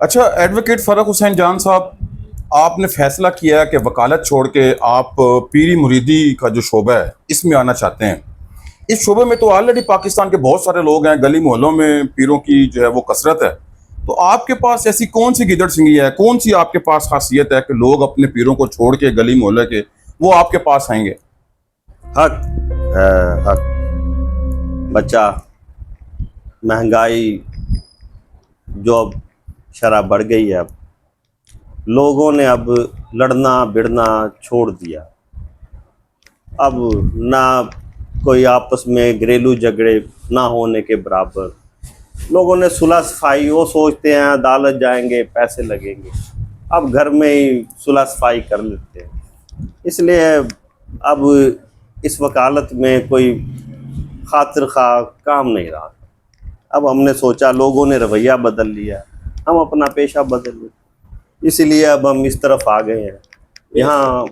اچھا ایڈوکیٹ فرق حسین جان صاحب، آپ نے فیصلہ کیا ہے کہ وکالت چھوڑ کے آپ پیری مریدی کا جو شعبہ ہے اس میں آنا چاہتے ہیں۔ اس شعبے میں تو آلریڈی پاکستان کے بہت سارے لوگ ہیں، گلی محلوں میں پیروں کی جو ہے وہ کثرت ہے، تو آپ کے پاس ایسی کون سی گدڑ سنگی ہے، کون سی آپ کے پاس خاصیت ہے کہ لوگ اپنے پیروں کو چھوڑ کے گلی محلے کے وہ آپ کے پاس آئیں گے؟ حق ہے، حق بچہ، مہنگائی جو اب شرح بڑھ گئی ہے، اب لوگوں نے اب لڑنا بڑنا چھوڑ دیا۔ اب نہ کوئی آپس میں گھریلو جھگڑے نہ ہونے کے برابر، لوگوں نے صلح صفائی، وہ سوچتے ہیں عدالت جائیں گے پیسے لگیں گے، اب گھر میں ہی صلح صفائی کر لیتے ہیں۔ اس لیے اب اس وکالت میں کوئی خاطر خواہ کام نہیں رہا۔ اب ہم نے سوچا، لوگوں نے رویہ بدل لیا، ہم اپنا پیشہ بدل لیں، اس لیے اب ہم اس طرف آ گئے ہیں یہاں۔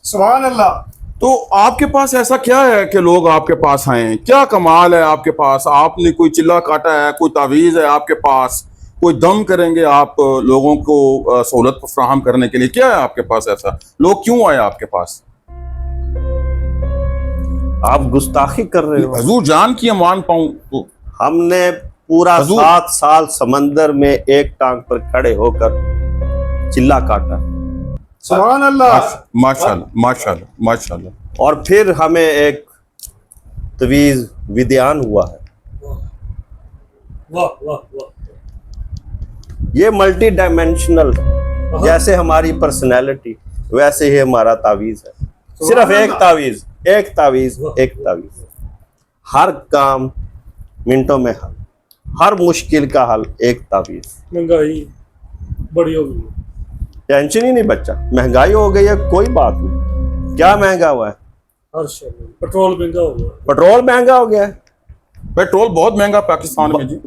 سبحان اللہ۔ تو آپ کے پاس ایسا کیا ہے کہ لوگ آپ کے پاس آئیں؟ کیا کمال ہے آپ کے پاس؟ آپ نے کوئی چلہ کاٹا ہے، کوئی تعویذ ہے آپ کے پاس، کوئی دم کریں گے آپ لوگوں کو سہولت فراہم کرنے کے لیے؟ کیا ہے آپ کے پاس ایسا؟ لوگ کیوں آئے آپ کے پاس؟ آپ گستاخی کر رہے ہو۔ حضور جان کی امان پاؤں تو ہم نے پورا 7 سال سمندر میں ایک ٹانگ پر کھڑے ہو کر چلہ کاٹا، سبحان اللہ، ماشاءاللہ ماشاءاللہ ماشاءاللہ، اور پھر ہمیں ایک طویز ودیان ہوا ہے۔ یہ ملٹی ڈائمینشنل، جیسے ہماری پرسنالٹی ویسے ہی ہمارا تعویذ ہے۔ صرف ایک تعویذ، ایک تعویذ، ایک تعویذ، ہر کام منٹوں میں حل، ہر مشکل کا حل ایک تعویذ۔ مہنگائی بڑی ہو گئی، ٹینشن ہی نہیں بچہ، مہنگائی ہو گئی ہے، کوئی بات نہیں۔ کیا مہنگا ہوا ہے؟ ہر شے میں پیٹرول مہنگا ہو گیا، پیٹرول مہنگا ہو گیا ہے۔ پیٹرول بہت مہنگا پاکستان میں جی۔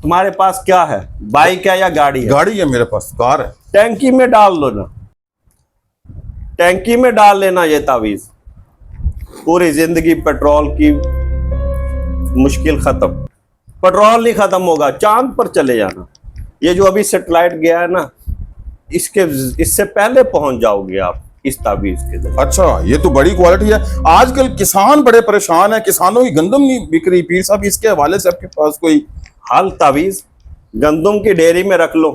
تمہارے پاس کیا ہے؟ بائک ہے یا گاڑی ہے؟ گاڑی ہے میرے پاس، کار ہے۔ ٹینکی میں ڈال لو نا، ٹینکی میں ڈال لینا یہ تعویذ، پوری زندگی پیٹرول کی مشکل ختم۔ پیٹرول نہیں ختم ہوگا، چاند پر چلے جانا۔ یہ جو ابھی سیٹلائٹ گیا ہے نا، اس سے پہلے پہنچ جاؤ گے آپ اس تعویذ کے ذریعے۔ اچھا، یہ تو بڑی کوالٹی ہے۔ آج کل کسان بڑے پریشان ہیں، کسانوں کی گندم نہیں بک رہی۔ پیر صاحب اس کے حوالے سے آپ کے پاس کوئی حل تعویذ؟ گندم کی ڈیری میں رکھ لو،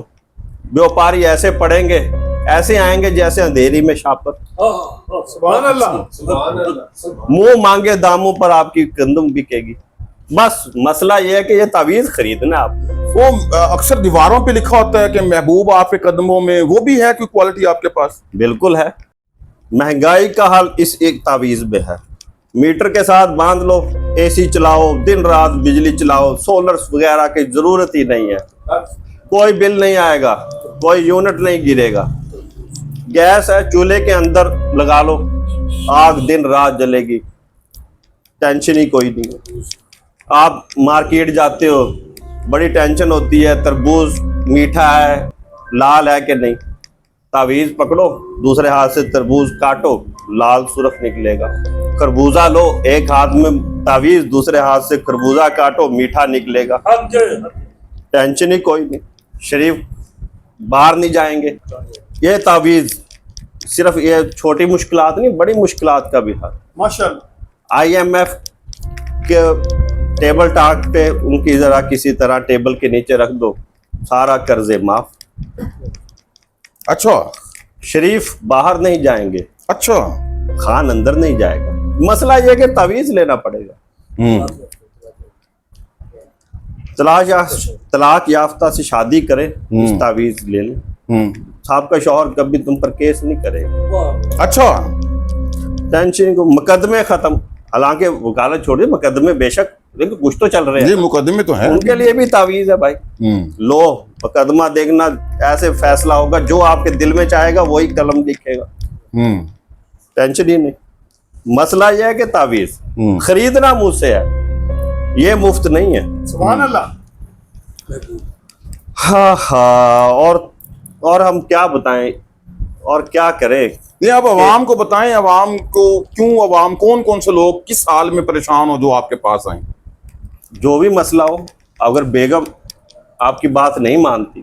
بیوپاری ایسے پڑیں گے، ایسے آئیں گے جیسے اندھیری میں شاپر، سبحان اللہ، منہ مانگے داموں پر آپ کی گندم بکے گی۔ بس مسئلہ یہ ہے کہ یہ تعویذ خریدنا آپ کو۔ وہ اکثر دیواروں پہ لکھا ہوتا ہے کہ محبوب آپ کے قدموں میں، وہ بھی ہے کوئی کوالٹی آپ کے پاس؟ بالکل ہے۔ مہنگائی کا حل اس ایک تعویذ میں ہے۔ میٹر کے ساتھ باندھ لو، اے سی چلاؤ، دن رات بجلی چلاؤ، سولرز وغیرہ کی ضرورت ہی نہیں ہے، کوئی بل نہیں آئے گا، کوئی یونٹ نہیں گرے گا۔ گیس ہے، چولہے کے اندر لگا لو، آگ دن رات جلے گی، ٹینشن ہی کوئی نہیں ہے۔ آپ مارکیٹ جاتے ہو، بڑی ٹینشن ہوتی ہے، تربوز میٹھا ہے، لال ہے کہ نہیں۔ تعویذ پکڑو، دوسرے ہاتھ سے تربوز کاٹو، لال سرخ نکلے گا۔ خربوزہ لو، ایک ہاتھ میں تعویذ، دوسرے ہاتھ سے خربوزہ کاٹو، میٹھا نکلے گا۔ ٹینشن ہی کوئی نہیں، شریف باہر نہیں جائیں گے۔ یہ تعویذ صرف یہ چھوٹی مشکلات نہیں، بڑی مشکلات کا بھی حل۔ ماشاءاللہ۔ IMF کے ٹیبل ٹاک پہ ان کی ذرا کسی طرح ٹیبل کے نیچے رکھ دو، سارا قرض معاف۔ اچھا شریف باہر نہیں جائیں گے، اچھا، خان اندر نہیں جائے گا۔ مسئلہ یہ کہ تعویذ لینا پڑے گا۔ طلاق یافتہ سے شادی کریں، اس تعویذ لے لیں، صاحب کا شوہر کبھی تم پر کیس نہیں کرے گا۔ اچھا، ٹینشن کو، مقدمے ختم۔ حالانکہ وکالت چھوڑیے، مقدمے بے شک، لیکن کچھ تو چل رہے یہ ہیں، مقدمے تو ہیں، ان کے لیے بھی تعویذ ہے بھائی۔ لو مقدمہ دیکھنا، ایسے فیصلہ ہوگا، جو آپ کے دل میں چاہے گا وہی قلم لکھے گا، ٹینشن ہی نہیں۔ مسئلہ یہ ہے کہ تعویذ خریدنا مجھ سے ہے، یہ مفت نہیں ہے۔ سبحان اللہ۔ ہاں ہاں، اور ہم کیا بتائیں اور کیا کریں؟ یہ آپ عوام کو بتائیں، عوام کو کیوں، عوام کون سے لوگ کس حال میں پریشان ہو جو آپ کے پاس آئیں؟ جو بھی مسئلہ ہو، اگر بیگم آپ کی بات نہیں مانتی